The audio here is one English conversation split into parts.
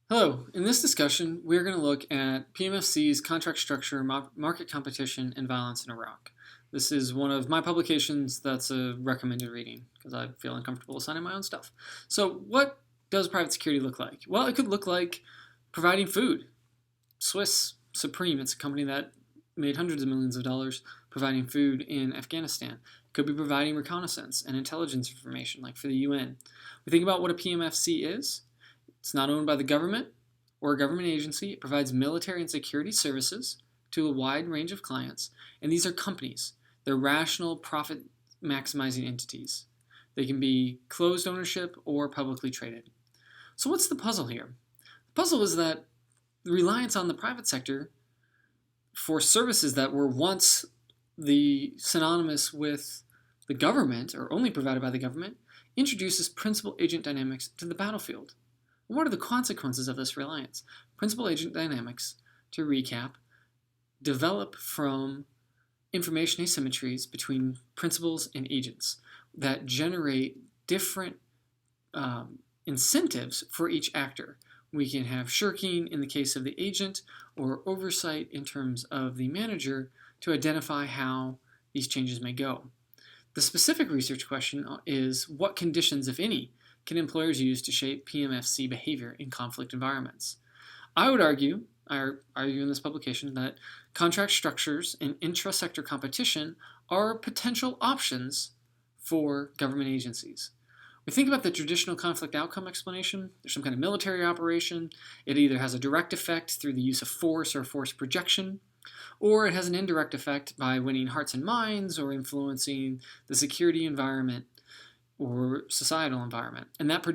Hello, in this discussion, we're going to look at PMFC's contract structure, market competition, and violence in Iraq. This is one of my publications that's a recommended reading because I feel uncomfortable signing my own stuff. So what does private security look like? Well, it could look like providing food. Swiss Supreme, it's a company that made hundreds of millions of dollars providing food in Afghanistan. It could be providing reconnaissance and intelligence information, like for the UN. We think about what a PMFC is. It's not owned by the government or a government agency. It provides military and security services to a wide range of clients, and these are companies. They're rational, profit maximizing entities. They can be closed ownership or publicly traded. So what's the puzzle here? The puzzle is that the reliance on the private sector for services that were once synonymous with the government or only provided by the government introduces principal agent dynamics to the battlefield. What are the consequences of this reliance? Principal agent dynamics, to recap, develop from information asymmetries between principals and agents that generate different incentives for each actor. We can have shirking in the case of the agent or oversight in terms of the manager to identify how these changes may go. The specific research question is what conditions, if any, can employers use to shape PMFC behavior in conflict environments? I would argue in this publication, that contract structures and intra-sector competition are potential options for government agencies. We think about the traditional conflict outcome explanation. There's some kind of military operation. It either has a direct effect through the use of force or force projection, or it has an indirect effect by winning hearts and minds or influencing the security environment or societal environment. And that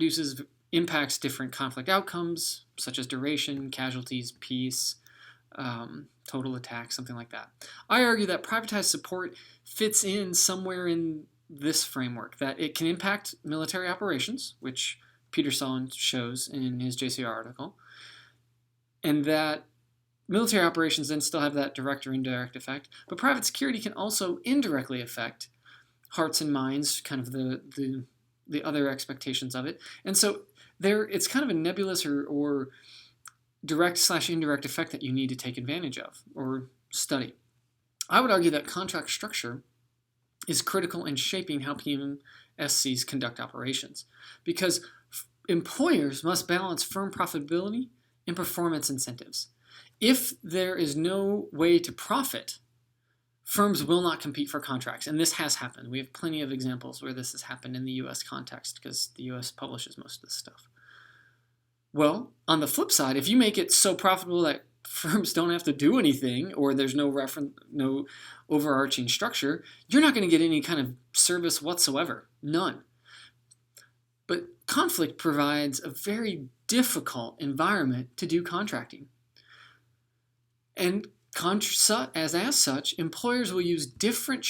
impacts different conflict outcomes, such as duration, casualties, peace, total attack, something like that. I argue that privatized support fits in somewhere in this framework, that it can impact military operations, which Peterson shows in his JCR article, and that military operations then still have that direct or indirect effect, but private security can also indirectly affect hearts and minds, kind of the other expectations of it. And so it's kind of a nebulous or direct/indirect effect that you need to take advantage of or study. I would argue that contract structure is critical in shaping how PMSCs conduct operations, because employers must balance firm profitability and performance incentives. If there is no way to profit, firms will not compete for contracts, and this has happened. We have plenty of examples where this has happened in the U.S. context because the U.S. publishes most of this stuff. Well, on the flip side, if you make it so profitable that firms don't have to do anything or there's no overarching structure, you're not going to get any kind of service whatsoever. None. But conflict provides a very difficult environment to do contracting. And as such, employers will use different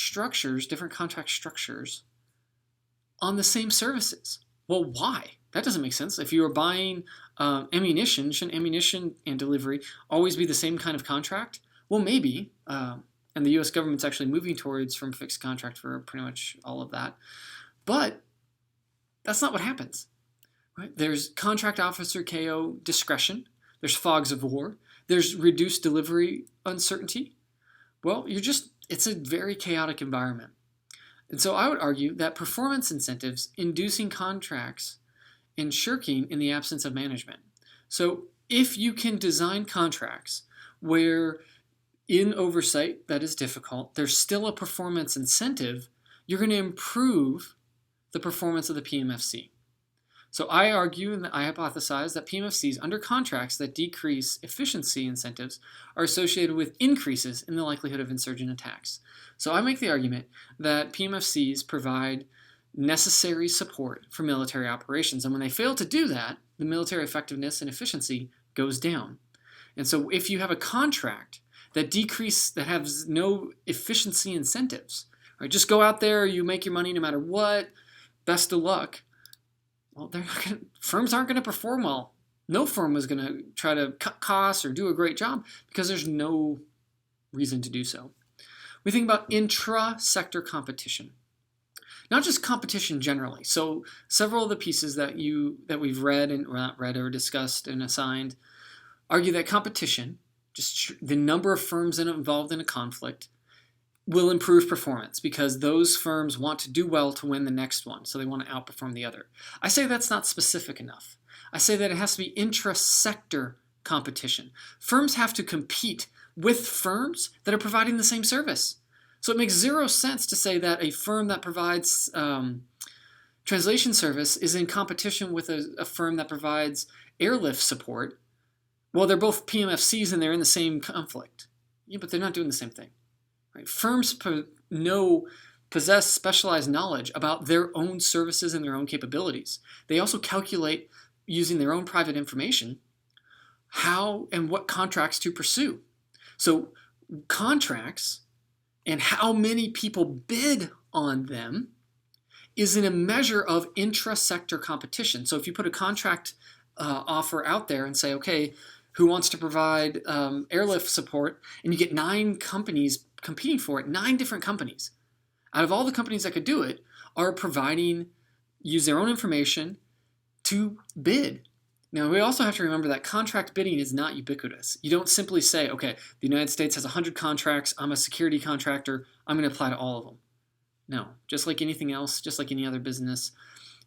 contract structures on the same services. Well, why? That doesn't make sense. If you are buying ammunition, shouldn't ammunition and delivery always be the same kind of contract? Well, maybe. And the U.S. government's actually moving towards from fixed contract for pretty much all of that. But that's not what happens. Right? There's contract officer KO discretion. There's fogs of war. There's reduced delivery uncertainty. Well, it's a very chaotic environment. And so I would argue that performance incentives inducing contracts and shirking in the absence of management. So if you can design contracts where in oversight that is difficult, there's still a performance incentive, you're going to improve the performance of the PMFC. So I argue and I hypothesize that PMFCs under contracts that decrease efficiency incentives are associated with increases in the likelihood of insurgent attacks. So I make the argument that PMFCs provide necessary support for military operations. And when they fail to do that, the military effectiveness and efficiency goes down. And so if you have a contract that has no efficiency incentives, right, just go out there, you make your money no matter what, best of luck. Well, firms aren't going to perform well. No firm is going to try to cut costs or do a great job because there's no reason to do so. We think about intra-sector competition. not just competition generally. So several of the pieces that we've read and, or not read or discussed and assigned, argue that competition, just the number of firms involved in a conflict, will improve performance because those firms want to do well to win the next one, so they want to outperform the other. I say that's not specific enough. I say that it has to be intra-sector competition. Firms have to compete with firms that are providing the same service. So it makes zero sense to say that a firm that provides translation service is in competition with a firm that provides airlift support. Well, they're both PMFCs and they're in the same conflict. Yeah, but they're not doing the same thing. Right? Firms possess specialized knowledge about their own services and their own capabilities. They also calculate, using their own private information, how and what contracts to pursue. So contracts and how many people bid on them is in a measure of intra-sector competition. So if you put a contract offer out there and say, okay, who wants to provide airlift support, and you get 9 companies competing for it, 9 different companies. Out of all the companies that could do it are use their own information to bid. Now, we also have to remember that contract bidding is not ubiquitous. You don't simply say, okay, the United States has 100 contracts, I'm a security contractor, I'm going to apply to all of them. No, just like anything else, just like any other business,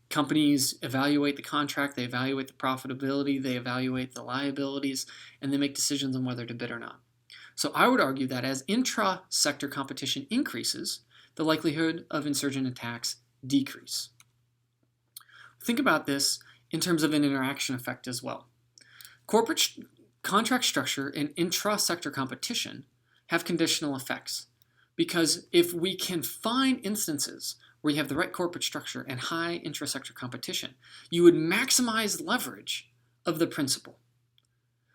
companies evaluate the contract, they evaluate the profitability, they evaluate the liabilities, and they make decisions on whether to bid or not. So I would argue that as intra-sector competition increases, the likelihood of insurgent attacks decrease. Think about this in terms of an interaction effect as well. Corporate contract structure and intra-sector competition have conditional effects, because if we can find instances where you have the right corporate structure and high intra-sector competition, you would maximize leverage of the principal.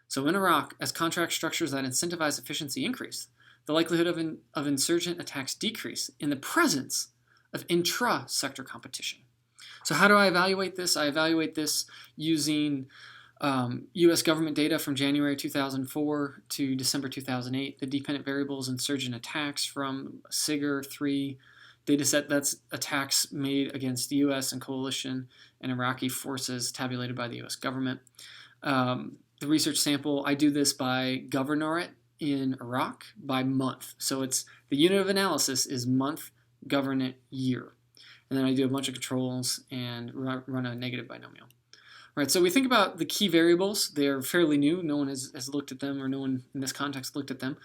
So in Iraq, as contract structures that incentivize efficiency increase, the likelihood of insurgent attacks decrease in the presence of intra-sector competition. So how do I evaluate this? I evaluate this using U.S. government data from January 2004 to December 2008, the dependent variables insurgent attacks from SIGIR 3 dataset. That's attacks made against the U.S. and coalition and Iraqi forces tabulated by the U.S. government. The research sample, I do this by governorate in Iraq by month. So it's the unit of analysis is month, governorate, year. And then I do a bunch of controls and run a negative binomial. All right, so we think about the key variables. They're fairly new. No one has looked at them, or no one in this context looked at them.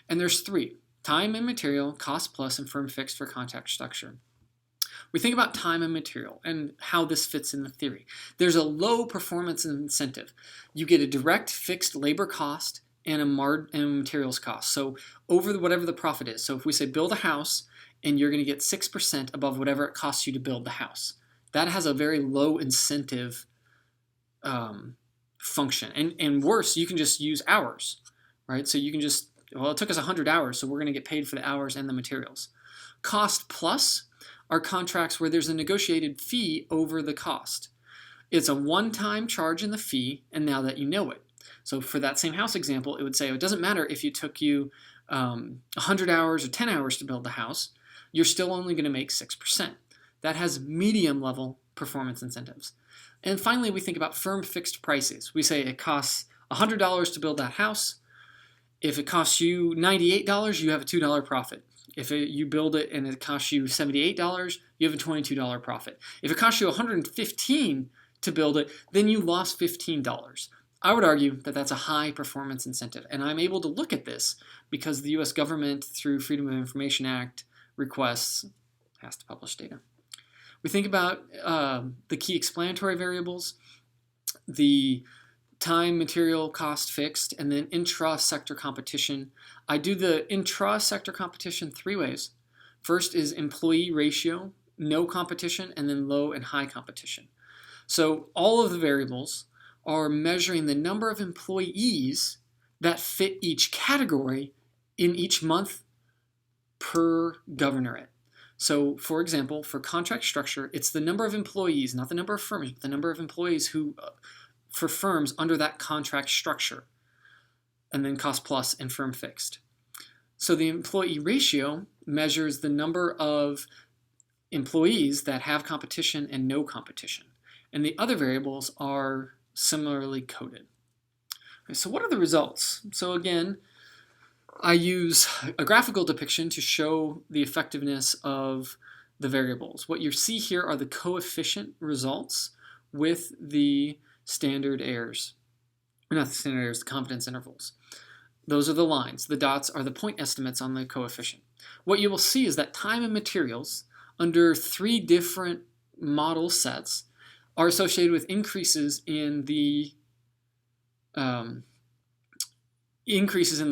And there's 3: time and material, cost plus, and firm fixed for contract structure. We think about time and material and how this fits in the theory. There's a low performance incentive. You get a direct fixed labor cost and a materials cost. So over whatever the profit is. So if we say build a house and you're going to get 6% above whatever it costs you to build the house, that has a very low incentive function. And worse, you can just use hours, right? So you can just, well, it took us 100 hours, so we're going to get paid for the hours and the materials. Cost plus are contracts where there's a negotiated fee over the cost. It's a one-time charge in the fee, and now that you know it. So for that same house example, it would say, it doesn't matter if it took you 100 hours or 10 hours to build the house, you're still only going to make 6%. That has medium-level performance incentives. And finally, we think about firm fixed prices. We say it costs $100 to build that house. If it costs you $98, you have a $2 profit. If you build it and it costs you $78, you have a $22 profit. If it costs you $115 to build it, then you lost $15. I would argue that that's a high performance incentive. And I'm able to look at this because the U.S. government, through Freedom of Information Act requests, has to publish data. We think about the key explanatory variables, the time, material, cost fixed, and then intra-sector competition. I do the intra-sector competition 3 ways. First is employee ratio, no competition, and then low and high competition. So all of the variables are measuring the number of employees that fit each category in each month per governorate. So, for example, for contract structure, it's the number of employees, not the number of firms, but the number of employees who for firms under that contract structure, and then cost plus and firm fixed. So the employee ratio measures the number of employees that have competition and no competition. And the other variables are similarly coded. Okay, so what are the results? So again, I use a graphical depiction to show the effectiveness of the variables. What you see here are the coefficient results with the standard errors. Not the standard errors, the confidence intervals. Those are the lines. The dots are the point estimates on the coefficient. What you will see is that time and materials under 3 different model sets are associated with increases in the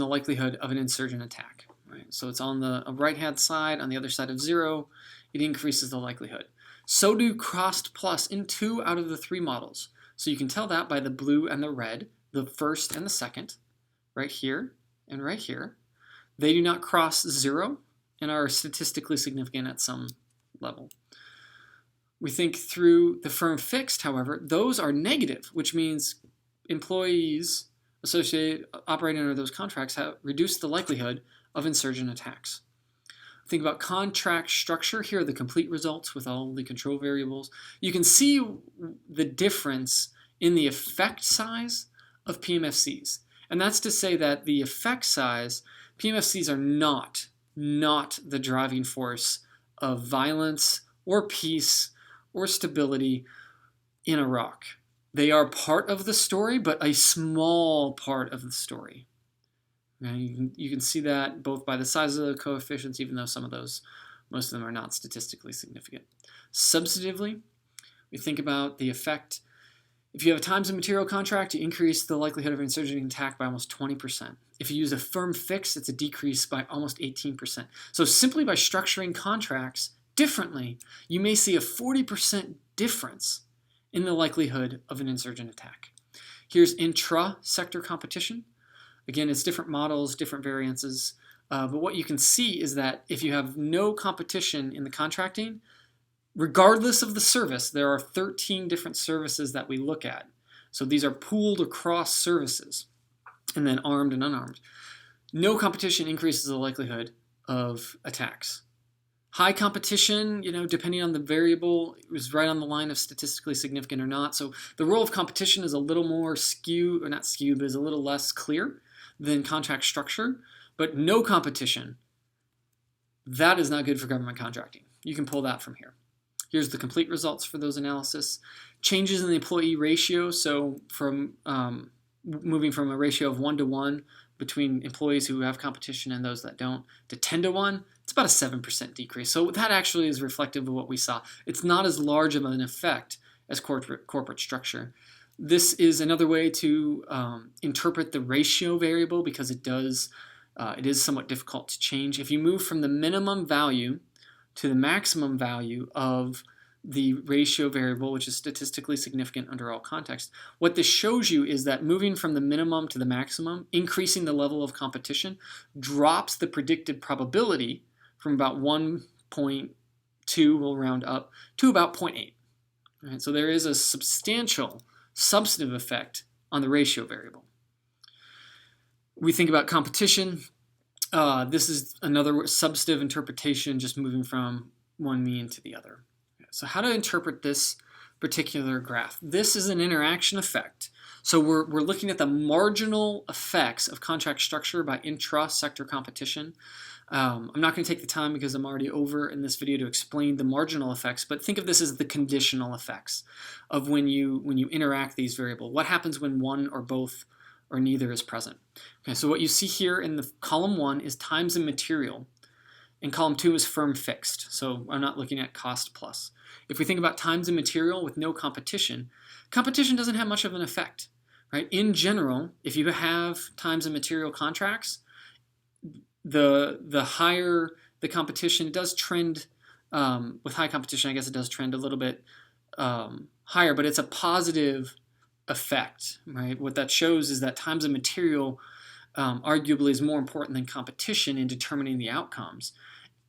likelihood of an insurgent attack. Right? So it's on the right-hand side, on the other side of 0, it increases the likelihood. So do cost plus in 2 out of the 3 models. So you can tell that by the blue and the red, the first and the second, right here and right here. They do not cross 0 and are statistically significant at some level. We think through the firm fixed, however, those are negative, which means employees associated operating under those contracts have reduced the likelihood of insurgent attacks. Think about contract structure. Here are the complete results with all the control variables. You can see the difference in the effect size of PMFCs. And that's to say that the effect size, PMFCs are not the driving force of violence or peace or stability in Iraq. They are part of the story, but a small part of the story. And you can see that both by the size of the coefficients, even though most of them are not statistically significant. Substantively, we think about the effect. If you have a times and material contract, you increase the likelihood of an insurgent attack by almost 20%. If you use a firm fix, it's a decrease by almost 18%. So simply by structuring contracts differently, you may see a 40% difference in the likelihood of an insurgent attack. Here's intra-sector competition. Again, it's different models, different variances, but what you can see is that if you have no competition in the contracting, regardless of the service, there are 13 different services that we look at. So these are pooled across services, and then armed and unarmed. No competition increases the likelihood of attacks. High competition, depending on the variable, is right on the line of statistically significant or not. So the role of competition is a little more skewed, or not skewed, but is a little less clear than contract structure. But no competition, that is not good for government contracting. You can pull that from here. Here's the complete results for those analysis. Changes in the employee ratio, so from moving from a ratio of 1-to-1 between employees who have competition and those that don't to 10-to-1, it's about a 7% decrease. So that actually is reflective of what we saw. It's not as large of an effect as corporate structure. This is another way to interpret the ratio variable because it is somewhat difficult to change. If you move from the minimum value to the maximum value of the ratio variable, which is statistically significant under all contexts, what this shows you is that moving from the minimum to the maximum, increasing the level of competition, drops the predicted probability from about 1.2, we'll round up, to about 0.8. Right, so there is a substantial substantive effect on the ratio variable. We think about competition. This is another substantive interpretation, just moving from one mean to the other. So how to interpret this particular graph? This is an interaction effect. So we're looking at the marginal effects of contract structure by intra-sector competition. I'm not going to take the time because I'm already over in this video to explain the marginal effects, but think of this as the conditional effects of when you interact these variables. What happens when one or both or neither is present? Okay, so what you see here in the column 1 is times and material, and column 2 is firm fixed. So I'm not looking at cost plus. If we think about times and material with no competition, competition doesn't have much of an effect, right? In general, if you have times and material contracts, the higher the competition, it does trend with high competition. I guess it does trend a little bit higher, but it's a positive effect, right? What that shows is that times and material arguably is more important than competition in determining the outcomes.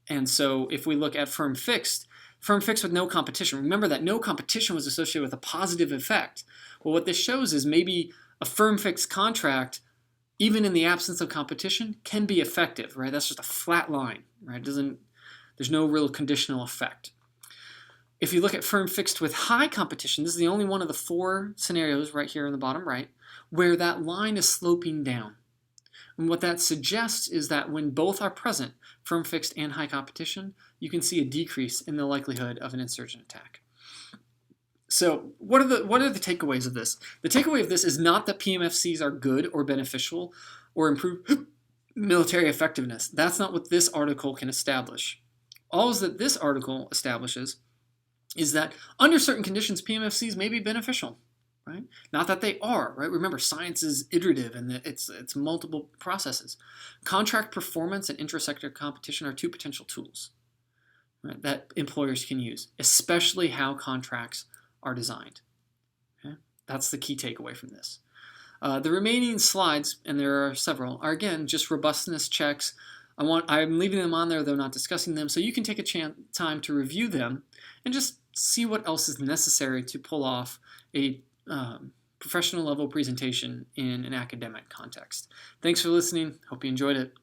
And so if we look at firm fixed with no competition, remember that no competition was associated with a positive effect. Well, what this shows is maybe a firm fixed contract, even in the absence of competition, can be effective, right? That's just a flat line, right? There's no real conditional effect. If you look at firm fixed with high competition, this is the only one of the 4 scenarios right here in the bottom right, where that line is sloping down. And what that suggests is that when both are present, firm fixed and high competition, you can see a decrease in the likelihood of an insurgent attack. So what are the takeaways of this? The takeaway of this is not that PMFCs are good or beneficial or improve military effectiveness. That's not what this article can establish. All that this article establishes is that under certain conditions, PMFCs may be beneficial, right? Not that they are, right? Remember, science is iterative and it's multiple processes. Contract performance and intra-sector competition are 2 potential tools, right, that employers can use, especially how contracts are designed. Okay? That's the key takeaway from this. The remaining slides, and there are several, are again just robustness checks. I'm leaving them on there, though not discussing them, so you can take a time to review them and just see what else is necessary to pull off a professional level presentation in an academic context. Thanks for listening. Hope you enjoyed it.